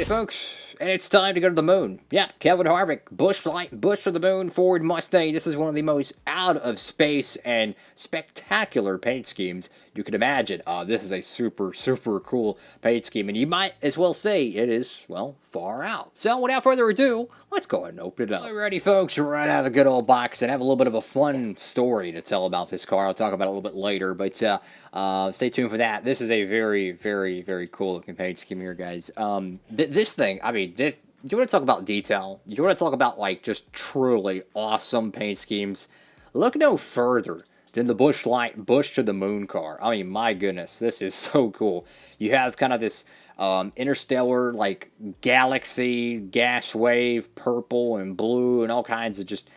Alrighty, folks, and it's time to go to the moon. Yeah, Kevin Harvick, Busch Light, Busch to the moon, Ford Mustang. This is one of the most out of space and spectacular paint schemes you could imagine. This is a super, super cool paint scheme, and you might as well say it is, well, far out. So, without further ado, let's go ahead and open it up. Alrighty, folks, right out of the good old box, and have a little bit of a fun story to tell about this car. I'll talk about it a little bit later, but stay tuned for that. This is a very, very, very cool looking paint scheme here, guys. This thing, I mean, this. You want to talk about detail? You want to talk about, like, just truly awesome paint schemes? Look no further than the Busch Light, Busch to the moon car. I mean, my goodness, this is so cool. You have kind of this interstellar, like, galaxy, gas wave, purple and blue, and all kinds of just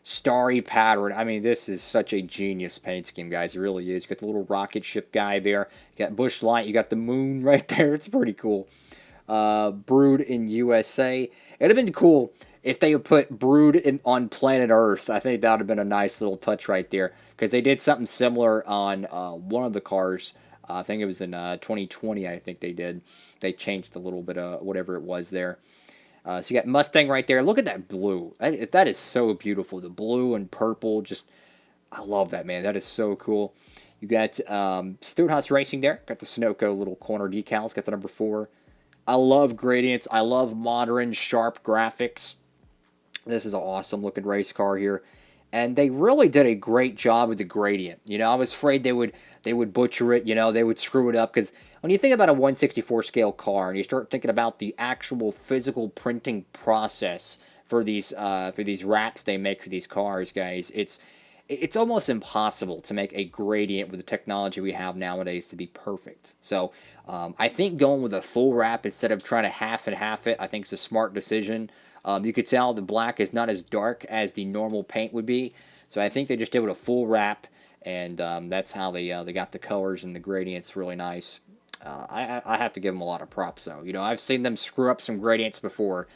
starry pattern. I mean, this is such a genius paint scheme, guys. It really is. You got the little rocket ship guy there. You got Busch Light. You got the moon right there. It's pretty cool. Brewed in USA. It'd have been cool if they would put brewed on planet Earth. I think that would have been a nice little touch right there, because they did something similar on one of the cars. I think it was in 2020, I think they did. They changed a little bit of whatever it was there. So you got Mustang right there. Look at that blue. That is so beautiful. The blue and purple, just, I love that, man. That is so cool. You got Stewart-Haas Racing there. Got the Sunoco little corner decals. Got the number 4. I love gradients. I love modern, sharp graphics. This is an awesome looking race car here. And they really did a great job with the gradient. You know, I was afraid they would butcher it. You know, they would screw it up. Because when you think about a 1/64 scale car and you start thinking about the actual physical printing process for these wraps they make for these cars, guys, it's almost impossible to make a gradient with the technology we have nowadays to be perfect. So I think going with a full wrap instead of trying to half and half it, I think is a smart decision. You could tell the black is not as dark as the normal paint would be. So I think they just did with a full wrap, and that's how they got the colors and the gradients really nice. I have to give them a lot of props, though. You know, I've seen them screw up some gradients before.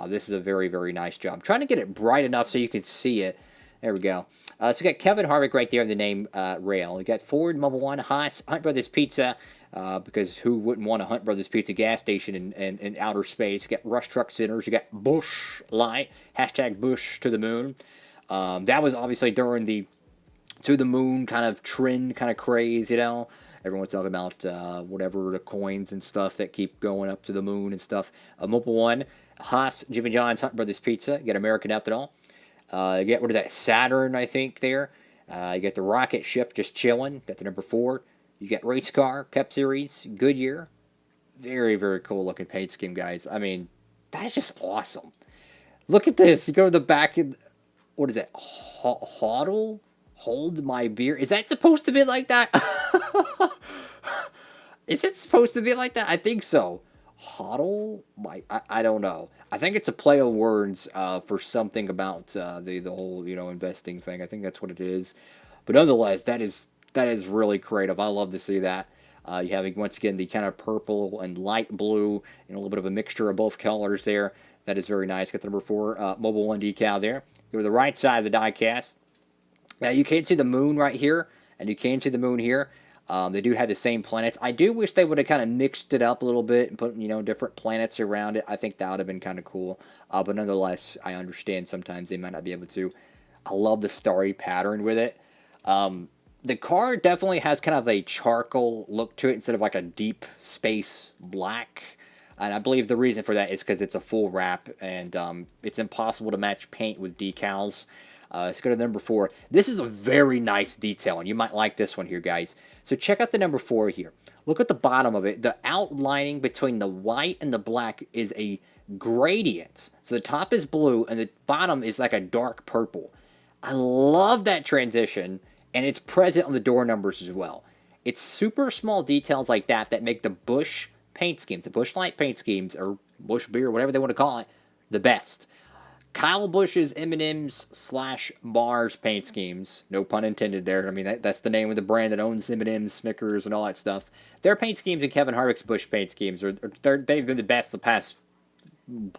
This is a very, very nice job. I'm trying to get it bright enough so you can see it. There we go. So you got Kevin Harvick right there in the name rail. You got Ford, Mobile One, Haas, Hunt Brothers Pizza, because who wouldn't want a Hunt Brothers Pizza gas station in outer space? You got Rush Truck Centers. You got Busch Light, hashtag Busch to the moon. That was obviously during the to the moon kind of trend, kind of craze, you know. Everyone's talking about whatever, the coins and stuff that keep going up to the moon and stuff. Mobile One, Haas, Jimmy John's, Hunt Brothers Pizza. You got American Ethanol. You get rid of that Saturn, I think, there. You got the rocket ship just chilling. Got the number 4. You got race car, Cup Series, Goodyear. Very, very cool looking paint scheme, guys. I mean, that is just awesome. Look at this. You go to the back and what is it? Hodl? Hold my beer. Is that supposed to be like that? Is it supposed to be like that? I think so. Hodl? I don't know. I think it's a play of words for something about the whole, you know, investing thing. I think that's what it is. But nonetheless, that is really creative. I love to see that. You have, once again, the kind of purple and light blue and a little bit of a mixture of both colors there. That is very nice. Got the number 4 Mobile One decal there. Go to the right side of the diecast. Now, you can see the moon right here, and you can see the moon here. They do have the same planets. I do wish they would have kind of mixed it up a little bit and put, you know, different planets around it. I think that would have been kind of cool. But nonetheless, I understand sometimes they might not be able to. I love the starry pattern with it. The car definitely has kind of a charcoal look to it instead of like a deep space black. And I believe the reason for that is because it's a full wrap, and it's impossible to match paint with decals. Let's go to the number 4. This is a very nice detail, and you might like this one here, guys. So check out the number 4 here. Look at the bottom of it. The outlining between the white and the black is a gradient. So the top is blue, and the bottom is like a dark purple. I love that transition, and it's present on the door numbers as well. It's super small details like that that make the Busch paint schemes, the Busch Light paint schemes, or Busch Beer, whatever they want to call it, the best. Kyle Busch's M&M's / Mars paint schemes, no pun intended there. I mean, that's the name of the brand that owns M&M's, Snickers, and all that stuff. Their paint schemes and Kevin Harvick's Busch paint schemes, they've been the best the past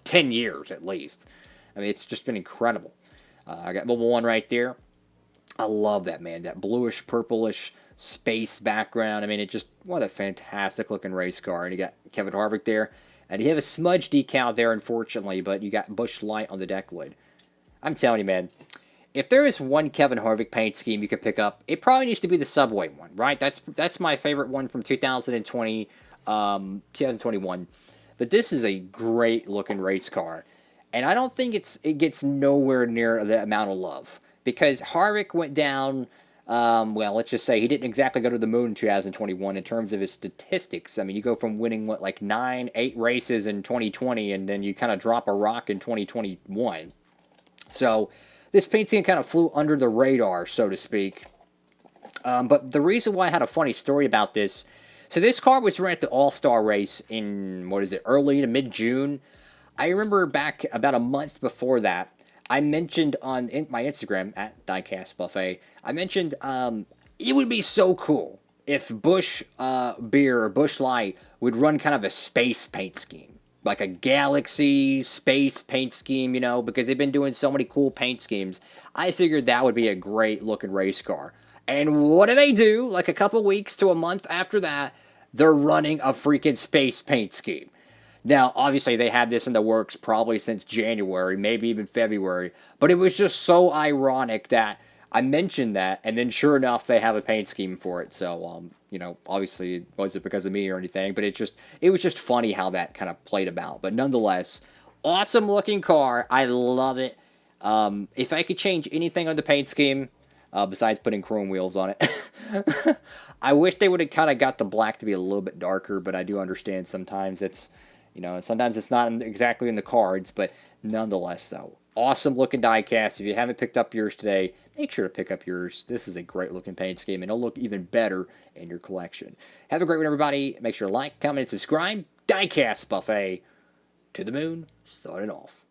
10 years at least. I mean, it's just been incredible. I got Mobile One right there. I love that, man. That bluish, purplish space background. I mean, it just, what a fantastic looking race car. And you got Kevin Harvick there. And you have a smudge decal there, unfortunately, but you got Busch Light on the deck lid. I'm telling you, man, if there is one Kevin Harvick paint scheme you can pick up, it probably needs to be the Subway one, right? That's my favorite one from 2020, 2021. But this is a great looking race car, and I don't think it gets nowhere near the amount of love because Harvick went down. Well, let's just say he didn't exactly go to the moon in 2021 in terms of his statistics. I mean, you go from winning, what, like 9, 8 races in 2020, and then you kind of drop a rock in 2021. So this paint scheme kind of flew under the radar, so to speak. But the reason why I had a funny story about this, so this car was run at the All-Star race in, what is it, early to mid-June. I remember back about a month before that, I mentioned on my Instagram, at Diecastbuffet, I mentioned it would be so cool if Busch Beer or Busch Light would run kind of a space paint scheme. Like a galaxy space paint scheme, you know, because they've been doing so many cool paint schemes. I figured that would be a great looking race car. And what do? Like a couple weeks to a month after that, they're running a freaking space paint scheme. Now, obviously, they had this in the works probably since January, maybe even February, but it was just so ironic that I mentioned that, and then sure enough, they have a paint scheme for it. So, you know, obviously, it wasn't because of me or anything, but it was just funny how that kind of played about. But nonetheless, awesome looking car. I love it. If I could change anything on the paint scheme, besides putting chrome wheels on it, I wish they would have kind of got the black to be a little bit darker, but I do understand sometimes it's, you know, sometimes it's not exactly in the cards, but nonetheless, though, awesome looking diecast. If you haven't picked up yours today, make sure to pick up yours. This is a great looking paint scheme, and it'll look even better in your collection. Have a great one, everybody. Make sure to like, comment, and subscribe. Diecast Buffet to the moon, starting off.